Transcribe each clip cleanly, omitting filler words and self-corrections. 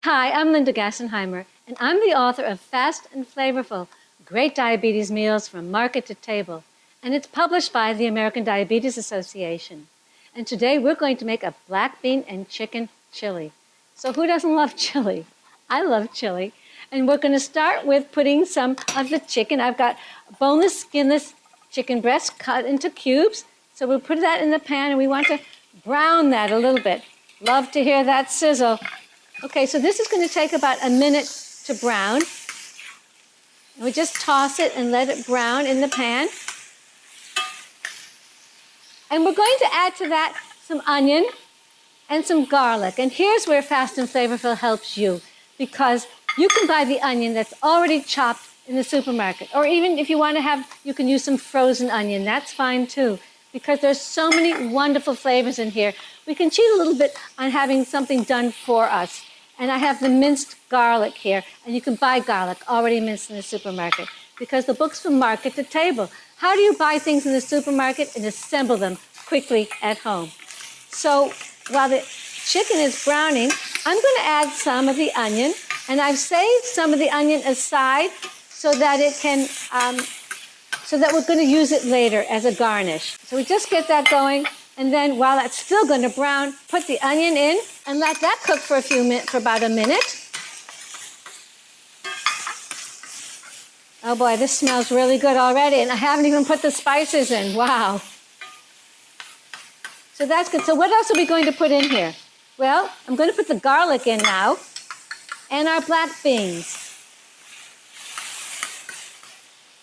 Hi, I'm Linda Gassenheimer, and I'm the author of Fast and Flavorful, Great Diabetes Meals from Market to Table, and it's published by the American Diabetes Association. And today we're going to make a black bean and chicken chili. So who doesn't love chili? I love chili. And we're going to start with putting some of the chicken. I've got boneless, skinless chicken breast cut into cubes. So we'll put that in the pan, and we want to brown that a little bit. Love to hear that sizzle. Okay, so this is going to take about a minute to brown. And we just toss it and let it brown in the pan. And we're going to add to that some onion and some garlic. And here's where Fast and Flavorful helps you, because you can buy the onion that's already chopped in the supermarket. Or even if you want to have, you can use some frozen onion. That's fine too, because there's so many wonderful flavors in here. We can cheat a little bit on having something done for us. And I have the minced garlic here, and you can buy garlic already minced in the supermarket, because the book's from Market to Table. How do you buy things in the supermarket and assemble them quickly at home? So while the chicken is browning, I'm going to add some of the onion, and I've saved some of the onion aside so that it can, so that we're going to use it later as a garnish. So we just get that going. And then while that's still going to brown, put the onion in and let that cook for a few minutes, for about a minute. Oh boy, this smells really good already, and I haven't even put the spices in. Wow. So that's good. So what else are we going to put in here? Well, I'm going to put the garlic in now, and our black beans.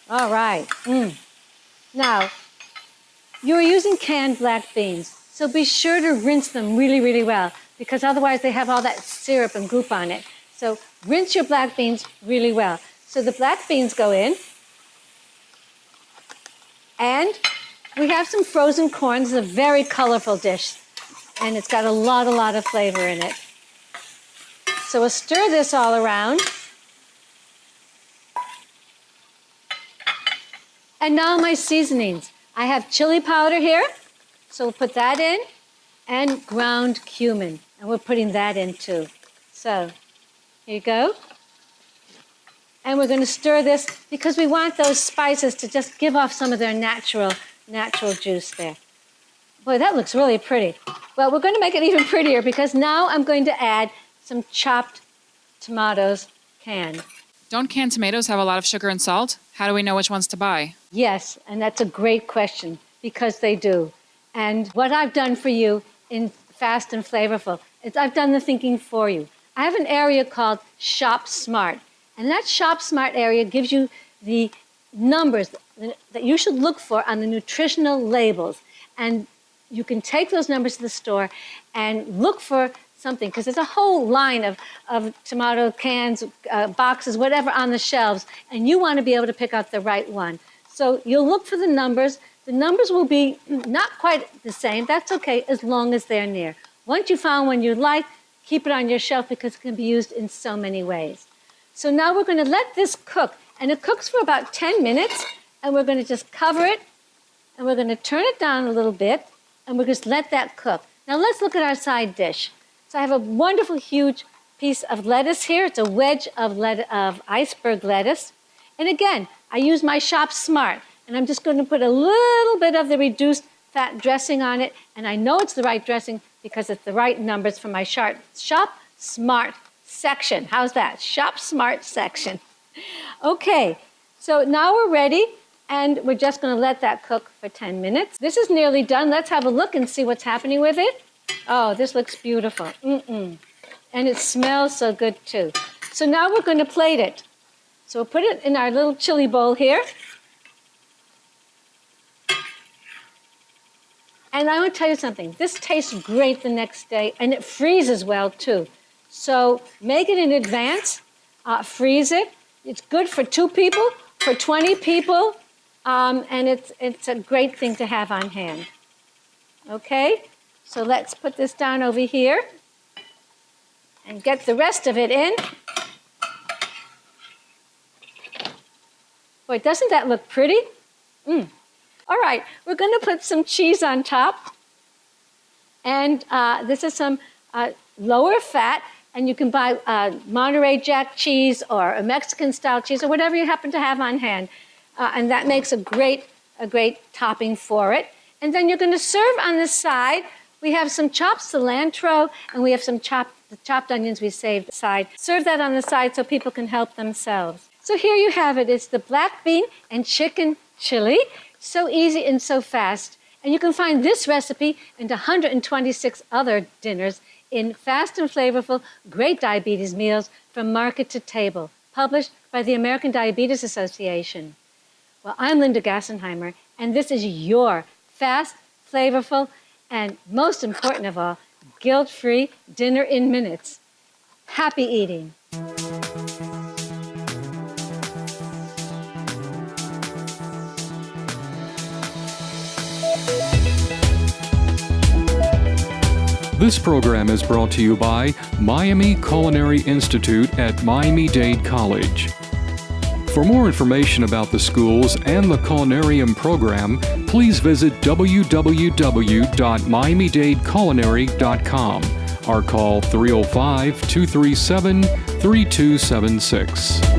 All right. Now, you're using canned black beans, so be sure to rinse them really, really well, because otherwise they have all that syrup and goop on it. So rinse your black beans really well. So the black beans go in, and we have some frozen corn. This is a very colorful dish, and it's got a lot of flavor in it. So we'll stir this all around. And now my seasonings. I have chili powder here, so we'll put that in, and ground cumin, and we're putting that in too. So here you go. And we're going to stir this because we want those spices to just give off some of their natural juice there. Boy, that looks really pretty. Well, we're going to make it even prettier, because now I'm going to add some chopped tomatoes canned. Don't canned tomatoes have a lot of sugar and salt? How do we know which ones to buy? Yes, and that's a great question, because they do. And what I've done for you in Fast and Flavorful is I've done the thinking for you. I have an area called Shop Smart, and that Shop Smart area gives you the numbers that you should look for on the nutritional labels. And you can take those numbers to the store and look for something, because there's a whole line of tomato cans, boxes, whatever on the shelves, and you want to be able to pick out the right one. So you'll look for the numbers. The numbers will be not quite the same. That's okay, as long as they're near. Once you found one you like, keep it on your shelf, because it can be used in so many ways. So now we're going to let this cook, and it cooks for about 10 minutes, and we're going to just cover it, and we're going to turn it down a little bit, and we'll just let that cook. Now let's look at our side dish. So I have a wonderful, huge piece of lettuce here. It's a wedge of iceberg lettuce. And again, I use my Shop Smart, and I'm just going to put a little bit of the reduced fat dressing on it. And I know it's the right dressing because it's the right numbers for my Shop Smart section. How's that? Shop Smart section. Okay, so now we're ready, and we're just going to let that cook for 10 minutes. This is nearly done. Let's have a look and see what's happening with it. Oh, this looks beautiful. And it smells so good too. So now we're going to plate it. So we'll put it in our little chili bowl here. And I want to tell you something. This tastes great the next day, and it freezes well too. So make it in advance. Freeze it. It's good for 2 people, for 20 people, and it's a great thing to have on hand. Okay? So let's put this down over here and get the rest of it in. Boy, doesn't that look pretty? All right, we're going to put some cheese on top. And this is some lower fat and you can buy Monterey Jack cheese or a Mexican-style cheese or whatever you happen to have on hand. And that makes a great topping for it. And then you're going to serve on the side. We have some chopped cilantro, and we have some chopped onions we saved aside. Serve that on the side so people can help themselves. So here you have it. It's the black bean and chicken chili. So easy and so fast. And you can find this recipe and 126 other dinners in Fast and Flavorful Great Diabetes Meals from Market to Table, published by the American Diabetes Association. Well, I'm Linda Gassenheimer, and this is your fast, flavorful, and most important of all, guilt-free dinner in minutes. Happy eating. This program is brought to you by Miami Culinary Institute at Miami-Dade College. For more information about the schools and the culinarium program, please visit www.miamidadeculinary.com or call 305-237-3276.